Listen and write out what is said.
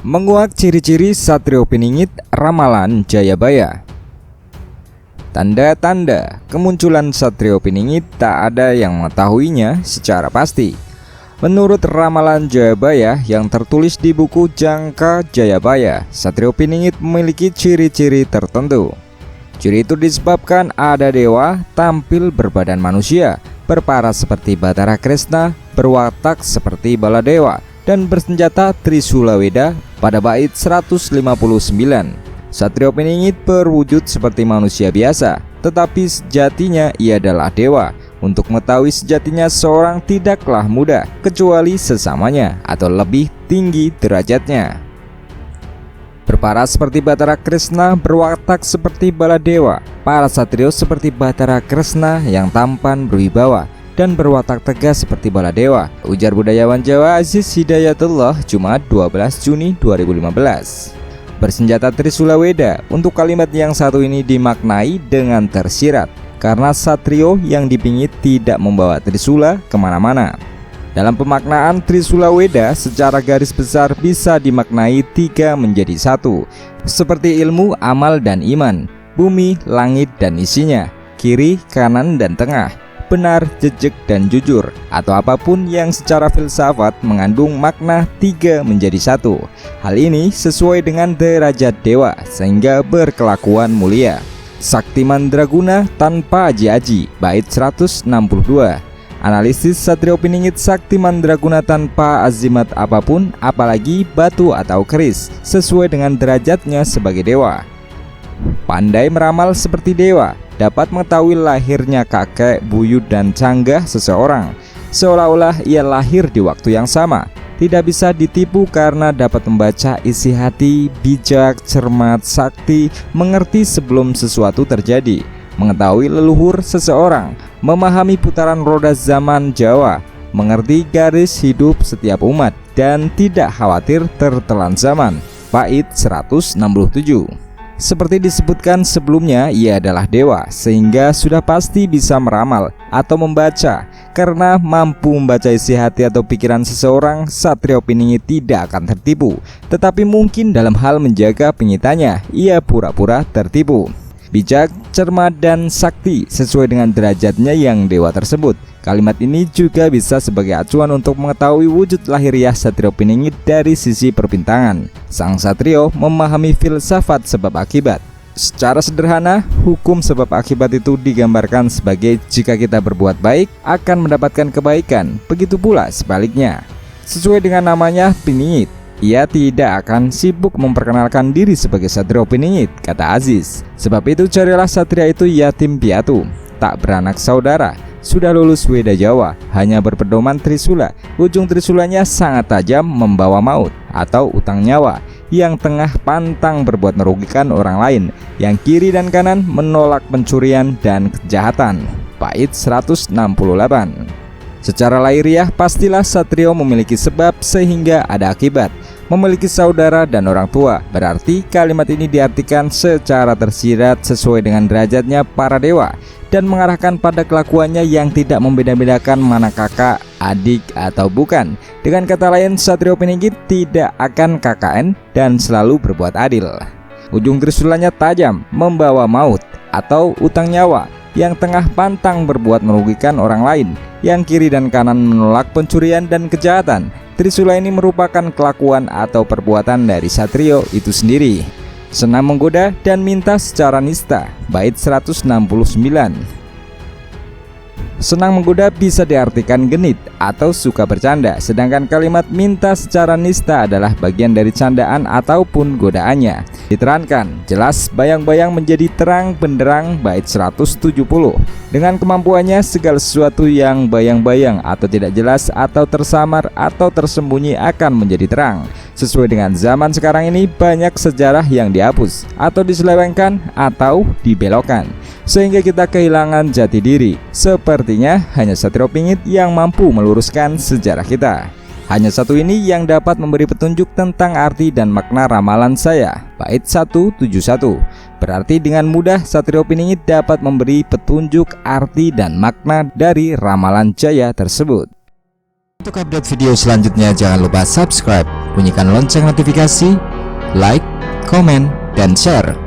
Menguak ciri-ciri Satrio Piningit Ramalan Jayabaya. Tanda-tanda kemunculan Satrio Piningit tak ada yang mengetahuinya secara pasti. Menurut Ramalan Jayabaya yang tertulis di buku Jangka Jayabaya, Satrio Piningit memiliki ciri-ciri tertentu. Ciri itu disebabkan ada dewa tampil berbadan manusia, berparas seperti Batara Kresna, berwatak seperti Baladewa, dan bersenjata Trisula Weda pada bait 159. Satrio Piningit berwujud seperti manusia biasa, tetapi sejatinya ia adalah dewa. Untuk mengetahui sejatinya seorang tidaklah mudah, kecuali sesamanya atau lebih tinggi derajatnya. Berparas seperti Batara Kresna, berwatak seperti Baladewa. Para satrio seperti Batara Kresna yang tampan berwibawa dan berwatak tegas seperti Baladewa, ujar budayawan Jawa Aziz Hidayatullah Jumat 12 Juni 2015. Bersenjata Trisula Weda, untuk kalimat yang satu ini dimaknai dengan tersirat karena satrio yang dipingit tidak membawa Trisula kemana-mana. Dalam pemaknaan Trisula Weda secara garis besar bisa dimaknai 3 menjadi 1, seperti ilmu, amal, dan iman, bumi, langit, dan isinya, kiri, kanan, dan tengah, benar, jejak, dan jujur, atau apapun yang secara filsafat mengandung makna 3 menjadi 1. Hal ini sesuai dengan derajat dewa sehingga berkelakuan mulia. Sakti Mandraguna tanpa aji-aji, bait 162. Analisis Satrio Piningit Sakti Mandraguna tanpa azimat apapun, apalagi batu atau keris, sesuai dengan derajatnya sebagai dewa. Pandai meramal seperti dewa, dapat mengetahui lahirnya kakek, buyut, dan canggah seseorang, seolah-olah ia lahir di waktu yang sama. Tidak bisa ditipu karena dapat membaca isi hati, bijak, cermat, sakti, mengerti sebelum sesuatu terjadi, mengetahui leluhur seseorang, memahami putaran roda zaman Jawa, mengerti garis hidup setiap umat, dan tidak khawatir tertelan zaman. Bait 167. Seperti disebutkan sebelumnya, ia adalah dewa, sehingga sudah pasti bisa meramal atau membaca. Karena mampu membaca isi hati atau pikiran seseorang, Satrio Piningit tidak akan tertipu. Tetapi mungkin dalam hal menjaga pengingitannya, ia pura-pura tertipu. Bijak, cermat, dan sakti sesuai dengan derajatnya yang dewa tersebut. Kalimat ini juga bisa sebagai acuan untuk mengetahui wujud lahiriah Satrio Piningit dari sisi perbintangan. Sang satrio memahami filsafat sebab akibat. Secara sederhana, hukum sebab akibat itu digambarkan sebagai jika kita berbuat baik akan mendapatkan kebaikan, begitu pula sebaliknya. Sesuai dengan namanya Piningit, ia tidak akan sibuk memperkenalkan diri sebagai Satrio Piningit, kata Aziz. Sebab itu carilah satria itu yatim piatu, tak beranak saudara, sudah lulus Weda Jawa, hanya berpedoman Trisula. Ujung Trisulanya sangat tajam, membawa maut atau utang nyawa. Yang tengah pantang berbuat merugikan orang lain, yang kiri dan kanan menolak pencurian dan kejahatan. Bait 168. Secara lahiriah pastilah satrio memiliki sebab sehingga ada akibat. Memiliki saudara dan orang tua, berarti kalimat ini diartikan secara tersirat sesuai dengan derajatnya para dewa dan mengarahkan pada kelakuannya yang tidak membeda-bedakan mana kakak, adik, atau bukan. Dengan kata lain, Satrio Piningit tidak akan KKN dan selalu berbuat adil. Ujung trisulanya tajam, membawa maut atau utang nyawa. Yang tengah pantang berbuat merugikan orang lain, yang kiri dan kanan menolak pencurian dan kejahatan. Trisula ini merupakan kelakuan atau perbuatan dari satrio itu sendiri. Senang menggoda dan minta secara nista, bait 169. Senang menggoda bisa diartikan genit atau suka bercanda, sedangkan kalimat minta secara nista adalah bagian dari candaan ataupun godaannya. Diterangkan, jelas bayang-bayang menjadi terang benderang, bait 170. Dengan kemampuannya, segala sesuatu yang bayang-bayang atau tidak jelas atau tersamar atau tersembunyi akan menjadi terang. Sesuai dengan zaman sekarang ini, banyak sejarah yang dihapus atau diselewengkan atau dibelokkan, sehingga kita kehilangan jati diri. Sepertinya hanya Satrio Piningit yang mampu meluruskan sejarah kita. Hanya satu ini yang dapat memberi petunjuk tentang arti dan makna ramalan saya. Bait 171. Berarti dengan mudah Satrio Piningit dapat memberi petunjuk arti dan makna dari ramalan jaya tersebut. Untuk update video selanjutnya jangan lupa subscribe, bunyikan lonceng notifikasi, like, komen, dan share.